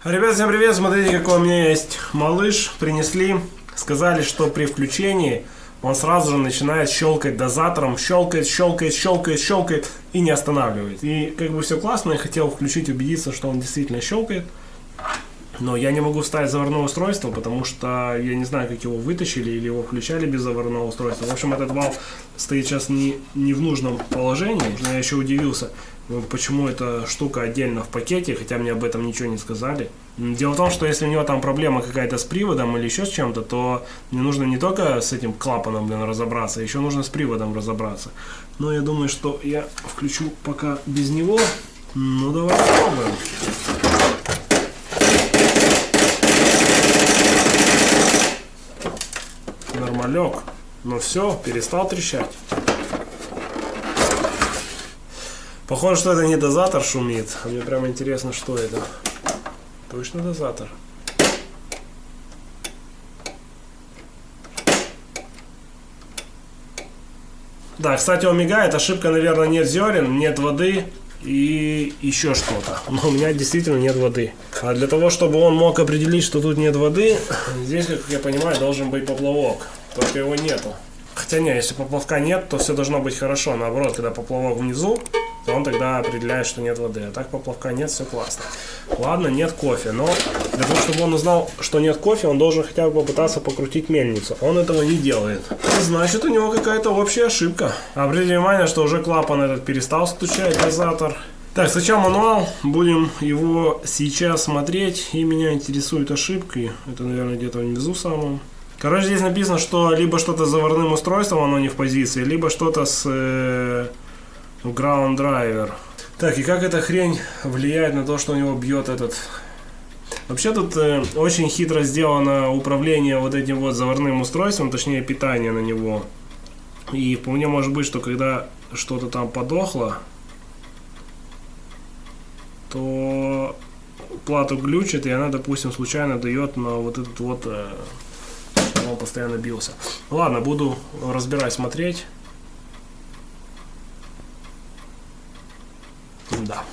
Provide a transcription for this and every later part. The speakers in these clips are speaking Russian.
Ребят, всем привет! Смотрите, какой у меня есть малыш. Принесли. Сказали, что при включении он сразу же начинает щелкать дозатором. Щелкает, щелкает, щелкает, щелкает и не останавливает. И как бы все классно. Я хотел включить, убедиться, что он действительно щелкает. Но я не могу вставить заварное устройство, потому что я не знаю, как его вытащили или его включали без заварного устройства. В общем, этот вал стоит сейчас не в нужном положении. Я еще удивился, почему эта штука отдельно в пакете, хотя мне об этом ничего не сказали. Дело в том, что если у него там проблема какая-то с приводом или еще с чем-то, то мне нужно не только с этим клапаном, разобраться, еще нужно с приводом разобраться. Но я думаю, что я включу пока без него. Ну, давай попробуем. Нормалек. Ну все, перестал трещать. Похоже, что это не дозатор шумит. А мне прямо интересно, что это. Точно дозатор. Да, кстати, он мигает. Ошибка, наверное, нет зерен, нет воды и еще что-то. Но у меня действительно нет воды. А для того, чтобы он мог определить, что тут нет воды, здесь, как я понимаю, должен быть поплавок. Только его нету. Хотя не, если поплавка нет, то все должно быть хорошо. Наоборот, когда поплавок внизу, то он тогда определяет, что нет воды. А так поплавка нет, все классно. Ладно, нет кофе. Но для того, чтобы он узнал, что нет кофе, он должен хотя бы попытаться покрутить мельницу. Он этого не делает. Значит, у него какая-то общая ошибка. Обратите внимание, что уже клапан этот перестал стучать, дозатор. Так, сначала мануал. Будем его сейчас смотреть. И меня интересуют ошибки. Это, наверное, где-то внизу самом. Короче, здесь написано, что либо что-то с заварным устройством, оно не в позиции, либо что-то с ground driver. Так, и как эта хрень влияет на то, что у него бьет этот... Вообще тут очень хитро сделано управление вот этим вот заварным устройством, точнее питание на него. И вполне может быть, что когда что-то там подохло, то плату глючит, и она, допустим, случайно дает на вот этот вот... Он постоянно бился. Ладно, буду разбирать, смотреть. Да.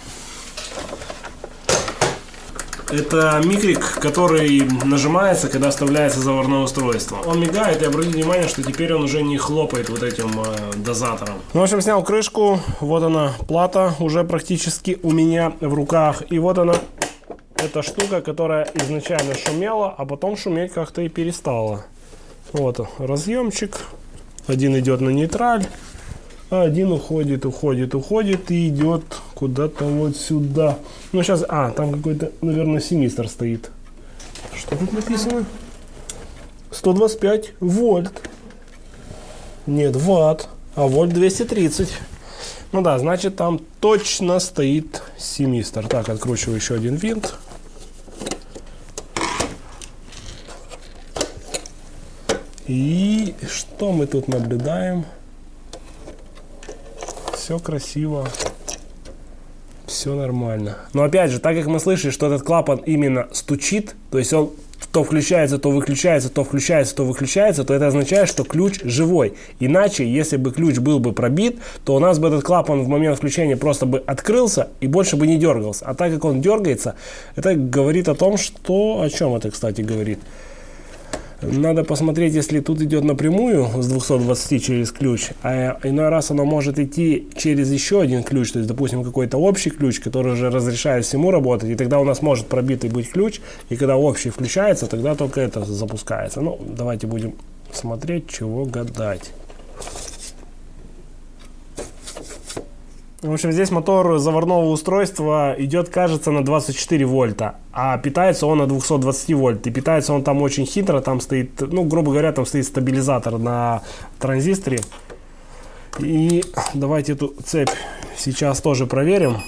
Это микрик, который нажимается, когда вставляется заварное устройство. Он мигает, и обратите внимание, что теперь он уже не хлопает вот этим дозатором. Ну, в общем, снял крышку. Вот она, плата уже практически у меня в руках. И вот она, эта штука, которая изначально шумела, а потом шуметь как-то и перестала. Вот разъемчик. Один идет на нейтраль, а один уходит и идет куда-то вот сюда. Ну сейчас, там какой-то, наверное, семистр стоит. Что тут написано? 125 вольт. Нет, ватт, а вольт 230. Ну да, значит там точно стоит семистр. Так, откручиваю еще один винт. И что мы тут наблюдаем? Все красиво, все нормально. Но опять же, так как мы слышали, что этот клапан именно стучит, то есть он то включается, то выключается, то включается, то выключается, то это означает, что ключ живой. Иначе, если бы ключ был бы пробит, то у нас бы этот клапан в момент включения просто бы открылся и больше бы не дергался. А так как он дергается, это говорит о том, что... О чем это, кстати, говорит? Надо посмотреть, если тут идет напрямую с 220 через ключ, а иной раз оно может идти через еще один ключ, то есть, допустим, какой-то общий ключ, который уже разрешает всему работать, и тогда у нас может пробитый быть ключ, и когда общий включается, тогда только это запускается. Ну, давайте будем смотреть, чего гадать. В общем, здесь мотор заварного устройства идет, кажется, на 24 вольта, а питается он на 220 вольт. И питается он там очень хитро, там стоит, ну, грубо говоря, там стоит стабилизатор на транзисторе. И давайте эту цепь сейчас тоже проверим.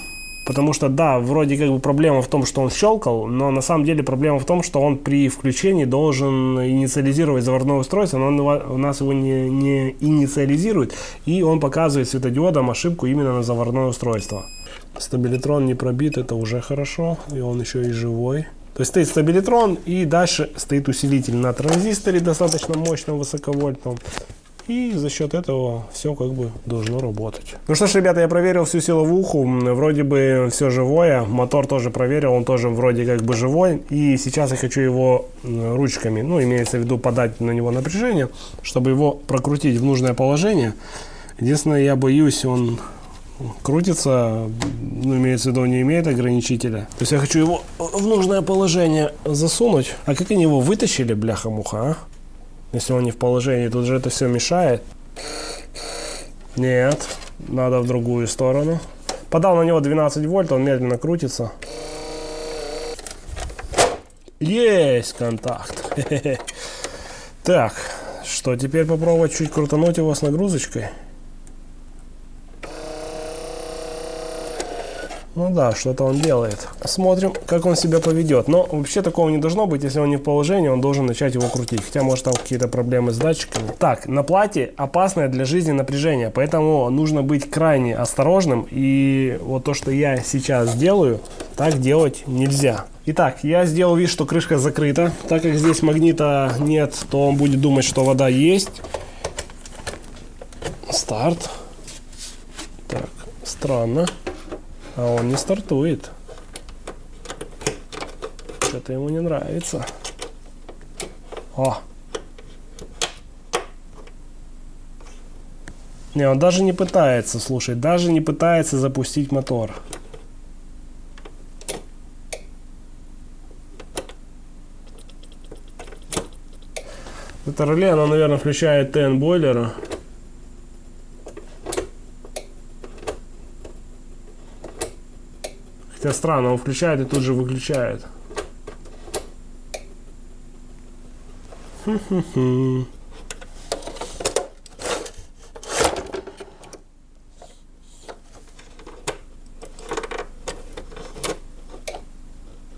Потому что, да, вроде как бы проблема в том, что он щелкал, но на самом деле проблема в том, что он при включении должен инициализировать заварное устройство, но он у нас его не инициализирует, и он показывает светодиодом ошибку именно на заварное устройство. Стабилитрон не пробит, это уже хорошо, и он еще и живой. То есть стоит стабилитрон, и дальше стоит усилитель на транзисторе достаточно мощном, высоковольтном. и за счет этого все как бы должно работать. Ну что ж, ребята, я проверил всю силовуху, вроде бы все живое, мотор тоже проверил, он тоже вроде как бы живой, и сейчас я хочу его ручками, ну имеется в виду подать на него напряжение, чтобы его прокрутить в нужное положение. Единственное, я боюсь, он крутится, ну, имеется в виду, не имеет ограничителя. То есть я хочу его в нужное положение засунуть. А как они его вытащили, бляха-муха, а? Если он не в положении, тут же это все мешает. Нет, надо в другую сторону. Подал на него 12 вольт, он медленно крутится. Есть контакт. Так, что теперь попробовать чуть крутануть его с нагрузочкой? Ну да, что-то он делает. Смотрим, как он себя поведет. Но вообще такого не должно быть. Если он не в положении, он должен начать его крутить. Хотя, может, там какие-то проблемы с датчиками. Так, на плате опасное для жизни напряжение. Поэтому нужно быть крайне осторожным. И вот то, что я сейчас делаю, так делать нельзя. Итак, я сделал вид, что крышка закрыта. Так как здесь магнита нет, то он будет думать, что вода есть. Старт. Так, странно. А он не стартует. Что-то ему не нравится. О! Не, он даже не пытается, слушай, даже не пытается запустить мотор. Это реле, оно, наверное, включает ТН бойлера. Хотя странно, он включает и тут же выключает.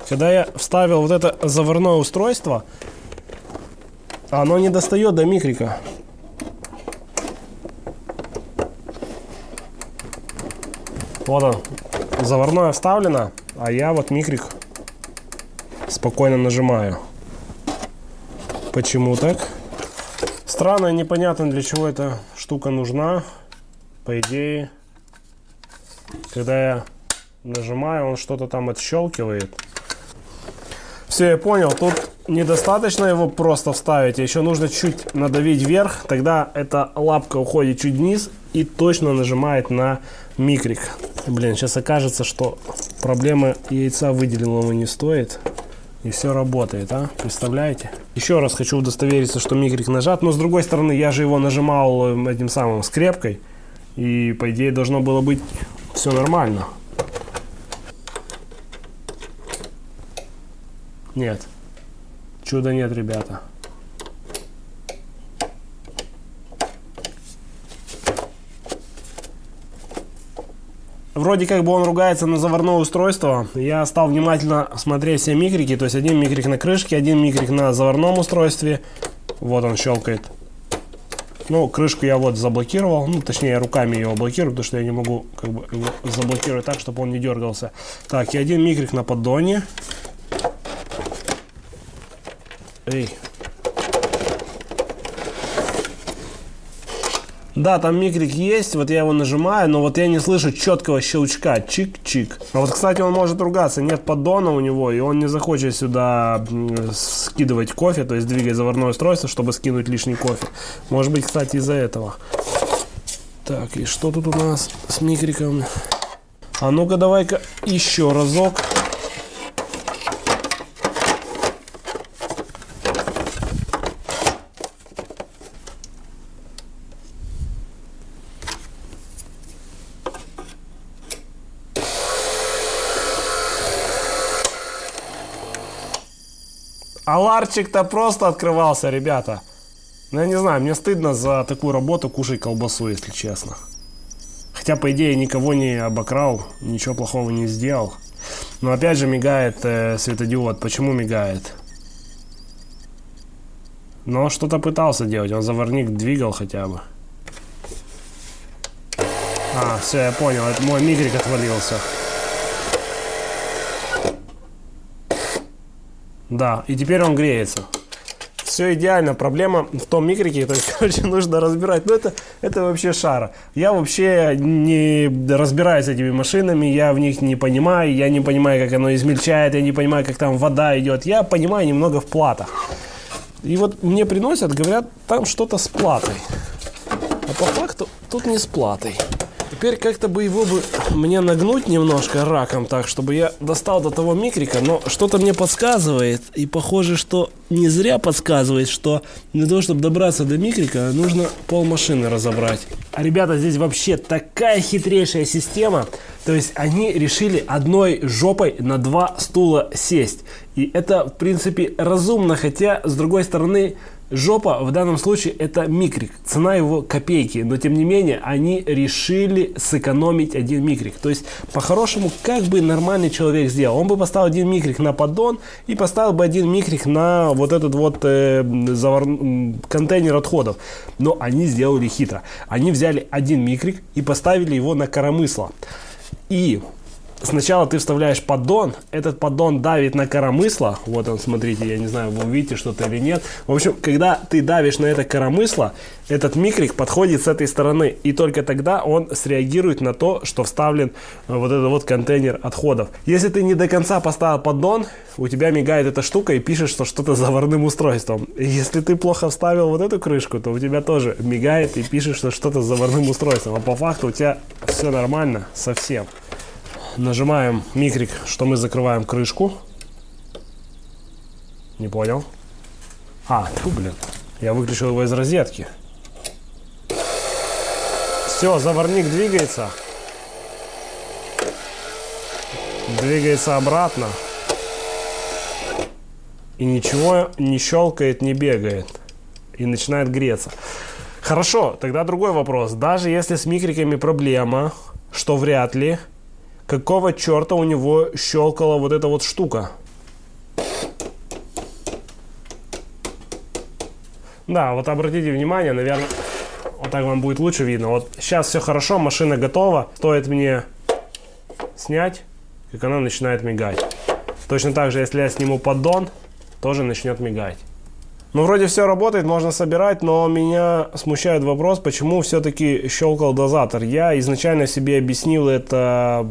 Когда я вставил вот это заварное устройство, оно не достает до микрика. Вот он. Заварное вставлено, а я вот микрик спокойно нажимаю. Почему так? Странно и непонятно, для чего эта штука нужна. По идее, когда я нажимаю, он что-то там отщелкивает. Все, я понял. Тут недостаточно его просто вставить, а еще нужно чуть надавить вверх. Тогда эта лапка уходит чуть вниз и точно нажимает на микрик. Блин, сейчас окажется, что проблемы яйца выделенного не стоит. И все работает, а? Представляете? Еще раз хочу удостовериться, что микрик нажат. Но с другой стороны, я же его нажимал этим самым скрепкой. И по идее должно было быть все нормально. Нет. Чуда нет, ребята. Вроде как бы он ругается на заварное устройство. Я стал внимательно смотреть все микрики. То есть один микрик на крышке, один микрик на заварном устройстве. Вот он щелкает. Ну, крышку я вот заблокировал. Ну, точнее, руками его блокирую, потому что я не могу как бы его заблокировать так, чтобы он не дергался. Так, и один микрик на поддоне. Эй. Да, там микрик есть, вот я его нажимаю, но вот я не слышу четкого щелчка, чик-чик. А вот, кстати, он может ругаться, нет поддона у него, и он не захочет сюда скидывать кофе, то есть двигать заварное устройство, чтобы скинуть лишний кофе. Может быть, кстати, из-за этого. Так, и что тут у нас с микриком? А ну-ка, давай-ка еще разок. А ларчик-то просто открывался, ребята. Ну, я не знаю, мне стыдно за такую работу кушать колбасу, если честно. Хотя, по идее, никого не обокрал, ничего плохого не сделал. Но опять же мигает светодиод. Почему мигает? Но что-то пытался делать, он заварник двигал хотя бы. А, все, я понял, это мой микрик отвалился. Да, и теперь он греется. все идеально. Проблема в том микрике, то есть, короче, нужно разбирать. Но это вообще шара. Я вообще не разбираюсь с этими машинами, я в них не понимаю, я не понимаю, как оно измельчает, я не понимаю, как там вода идет. Я понимаю немного в платах. И вот мне приносят, говорят, там что-то с платой. А по факту тут не с платой. Теперь как-то бы его мне нагнуть немножко раком так, чтобы я достал до того микрика, но что-то мне подсказывает, и похоже, что не зря подсказывает, что для того, чтобы добраться до микрика, нужно полмашины разобрать. А ребята, здесь вообще такая хитрейшая система, то есть они решили одной жопой на 2 стула сесть. И это, в принципе, разумно, хотя, с другой стороны, жопа в данном случае это микрик, цена его копейки, но тем не менее они решили сэкономить один микрик. То есть по-хорошему, как бы нормальный человек сделал, он бы поставил один микрик на поддон и поставил бы один микрик на вот этот вот контейнер отходов. Но они сделали хитро. Они взяли один микрик и поставили его на коромысло. И сначала ты вставляешь поддон, этот поддон давит на коромысло, вот он, смотрите, я не знаю, вы увидите что-то или нет. В общем, когда ты давишь на это коромысло, этот микрик подходит с этой стороны, и только тогда он среагирует на то, что вставлен вот этот вот контейнер отходов. Если ты не до конца поставил поддон, у тебя мигает эта штука и пишет, что что-то с заварным устройством. Если ты плохо вставил вот эту крышку, то у тебя тоже мигает и пишет, что что-то с заварным устройством. А по факту у тебя все нормально совсем. Нажимаем микрик, что мы закрываем крышку. Не понял. Блин. Я выключил его из розетки. Все, заварник двигается. Двигается обратно. И ничего не щелкает, не бегает. И начинает греться. Хорошо, тогда другой вопрос. Даже если с микриками проблема, что вряд ли, какого черта у него щелкала вот эта вот штука? Да, вот обратите внимание, наверное, вот так вам будет лучше видно. Вот сейчас все хорошо, машина готова. Стоит мне снять, как она начинает мигать. Точно так же, если я сниму поддон, тоже начнет мигать. Ну, вроде все работает, можно собирать, но меня смущает вопрос, почему все-таки щелкал дозатор. Я изначально себе объяснил это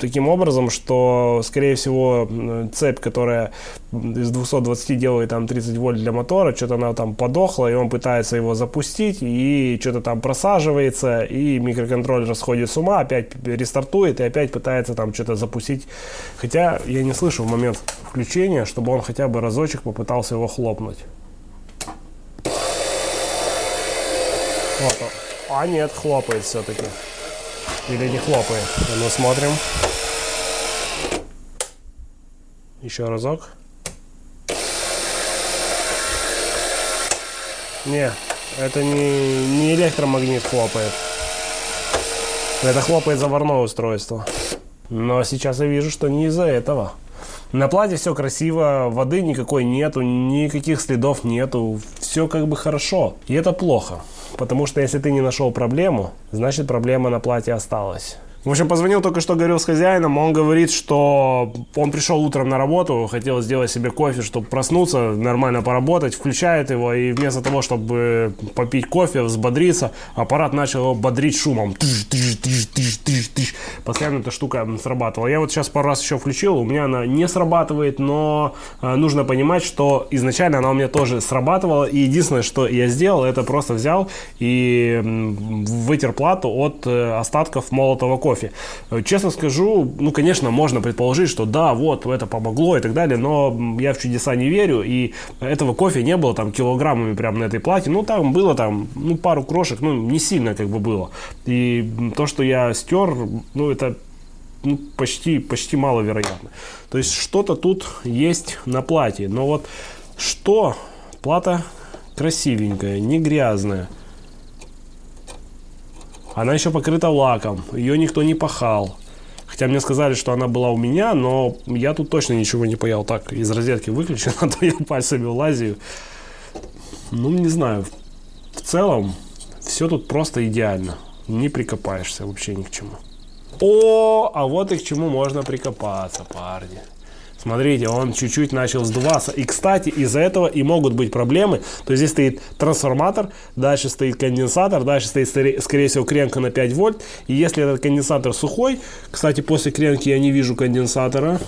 таким образом, что, скорее всего, цепь, которая из 220 делает там 30 вольт для мотора, что-то она там подохла, и он пытается его запустить, и что-то там просаживается, и микроконтроллер сходит с ума, опять рестартует, и опять пытается там что-то запустить. Хотя я не слышу в момент включения, чтобы он хотя бы разочек попытался его хлопнуть. Вот. А нет, хлопает все-таки. Или не хлопает. Ну, смотрим. Еще разок. Не, это не электромагнит хлопает. Это хлопает заварное устройство. Но сейчас я вижу, что не из-за этого. На плате все красиво, воды никакой нету, никаких следов нету. Все как бы хорошо. И это плохо. Потому что если ты не нашел проблему, значит проблема на плате осталась. В общем, позвонил только что, говорил с хозяином, он говорит, что он пришел утром на работу, хотел сделать себе кофе, чтобы проснуться, нормально поработать, включает его, и вместо того, чтобы попить кофе, взбодриться, аппарат начал его бодрить шумом. Постоянно эта штука срабатывала. Я вот сейчас пару раз еще включил, у меня она не срабатывает, но нужно понимать, что изначально она у меня тоже срабатывала, и единственное, что я сделал, это просто взял и вытер плату от остатков молотого кофе. Честно скажу, ну, конечно, можно предположить, что да, вот, это помогло и так далее, но я в чудеса не верю, и этого кофе не было там килограммами прямо на этой плате, ну, там было там, ну, пару крошек, ну, не сильно как бы было. И то, что я стер, ну, это почти маловероятно. То есть что-то тут есть на плате, но вот что? Плата красивенькая, не грязная. Она еще покрыта лаком, ее никто не пахал. Хотя мне сказали, что она была у меня, но я тут точно ничего не паял. Так, из розетки выключен, а то я пальцами лазию. Ну, не знаю. В целом, все тут просто идеально. Не прикопаешься вообще ни к чему. О, а вот и к чему можно прикопаться, парни. Смотрите, он чуть-чуть начал сдуваться. И, кстати, из-за этого и могут быть проблемы. То есть здесь стоит трансформатор, дальше стоит конденсатор, дальше стоит, скорее всего, кренка на 5 вольт. И если этот конденсатор сухой, кстати, после кренки я не вижу конденсатора.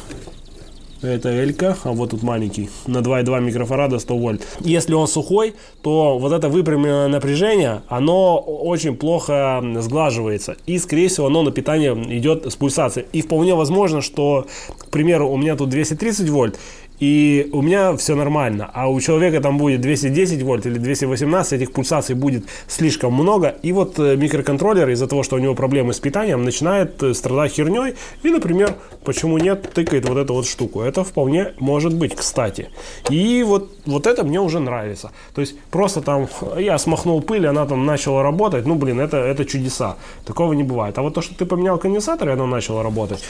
Это Элька, а вот тут маленький, на 2,2 микрофарада 100 вольт. Если он сухой, то вот это выпрямленное напряжение, оно очень плохо сглаживается. И, скорее всего, оно на питание идет с пульсацией. И вполне возможно, что, к примеру, у меня тут 230 вольт, и у меня все нормально, а у человека там будет 210 вольт или 218, этих пульсаций будет слишком много, и вот микроконтроллер из-за того, что у него проблемы с питанием, начинает страдать херней, и, например, почему нет, тыкает вот эту вот штуку. Это вполне может быть, кстати. И вот это мне уже нравится. То есть просто там я смахнул пыль, она там начала работать, ну, блин, это чудеса. Такого не бывает. А вот то, что ты поменял конденсатор, и оно начало работать,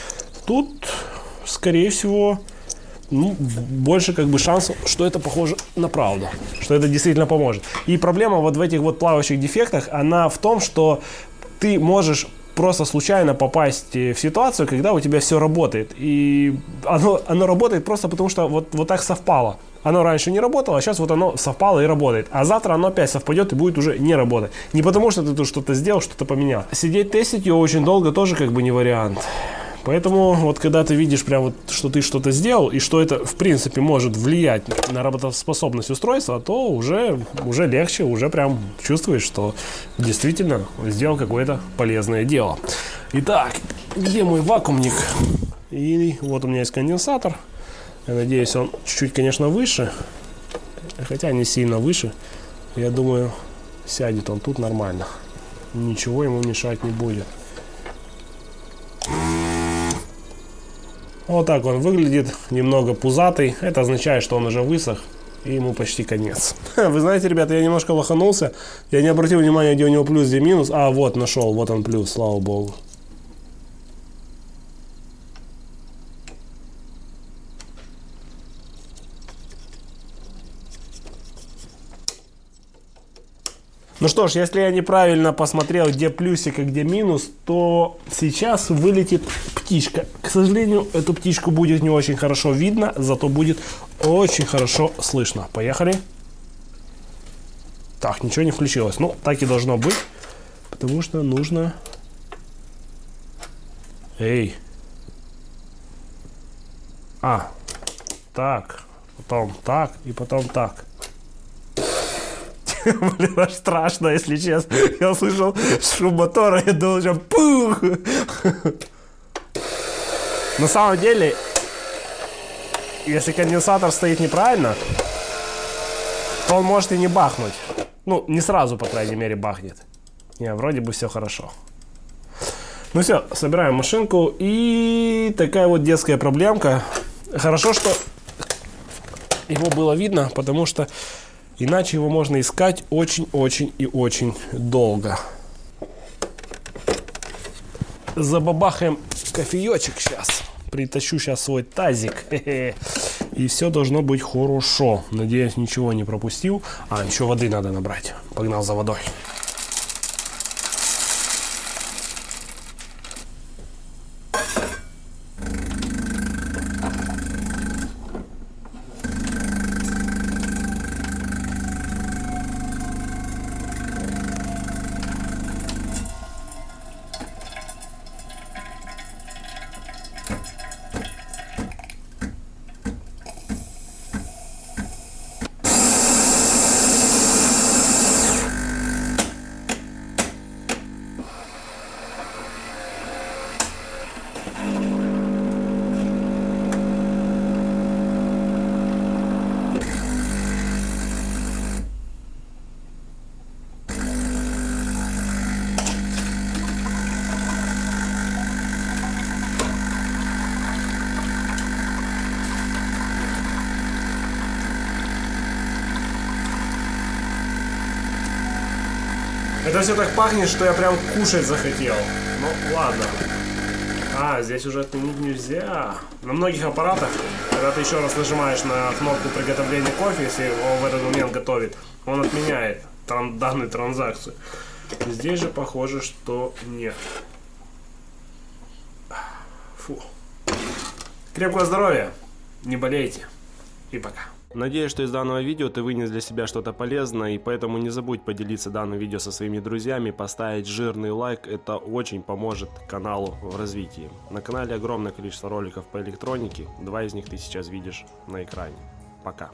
тут, скорее всего... Ну, больше как бы шансов, что это похоже на правду, что это действительно поможет. И проблема вот в этих вот плавающих дефектах, она в том, что ты можешь просто случайно попасть в ситуацию, когда у тебя все работает. И оно работает просто потому, что вот так совпало. Оно раньше не работало, а сейчас вот оно совпало и работает. А завтра оно опять совпадет и будет уже не работать. Не потому, что ты тут что-то сделал, что-то поменял. Сидеть тестить ее очень долго тоже как бы не вариант. Поэтому вот когда ты видишь прям вот, что ты что-то сделал, и что это в принципе может влиять на работоспособность устройства, то уже легче, уже прям чувствуешь, что действительно сделал какое-то полезное дело. Итак, где мой вакуумник? И вот у меня есть конденсатор. Я надеюсь, он чуть-чуть, конечно, выше, хотя не сильно выше. Я думаю, сядет он тут нормально. Ничего ему мешать не будет. Вот так он выглядит, немного пузатый. Это означает, что он уже высох, и ему почти конец. Вы знаете, ребята, я немножко лоханулся. Я не обратил внимания, где у него плюс, где минус. А, вот, нашел, вот он плюс, слава богу. Ну что ж, если я неправильно посмотрел, где плюсик и где минус, то сейчас вылетит птичка. К сожалению, эту птичку будет не очень хорошо видно, зато будет очень хорошо слышно. Поехали. Так, ничего не включилось. Ну, так и должно быть, потому что нужно... Эй. А, так, потом так и потом так. Блин, аж страшно, если честно. Я услышал шум мотора, я думал, что пух! На самом деле, если конденсатор стоит неправильно, то он может и не бахнуть. Ну, не сразу, по крайней мере, бахнет. Не, вроде бы все хорошо. Ну все, собираем машинку. И такая вот детская проблемка. Хорошо, что его было видно, потому что иначе его можно искать очень-очень и очень долго. Забабахаем кофеечек сейчас. Притащу сейчас свой тазик. И все должно быть хорошо. Надеюсь, ничего не пропустил. А, еще воды надо набрать. Погнал за водой. Это все так пахнет, что я прям кушать захотел. Ну, ладно. А, здесь уже отменить нельзя. На многих аппаратах, когда ты еще раз нажимаешь на кнопку приготовления кофе, если он в этот момент готовит, он отменяет данную транзакцию. Здесь же похоже, что нет. Фу. Крепкого здоровья. Не болейте. И пока. Надеюсь, что из данного видео ты вынес для себя что-то полезное, и поэтому не забудь поделиться данным видео со своими друзьями, поставить жирный лайк, это очень поможет каналу в развитии. На канале огромное количество роликов по электронике, 2 из них ты сейчас видишь на экране. Пока.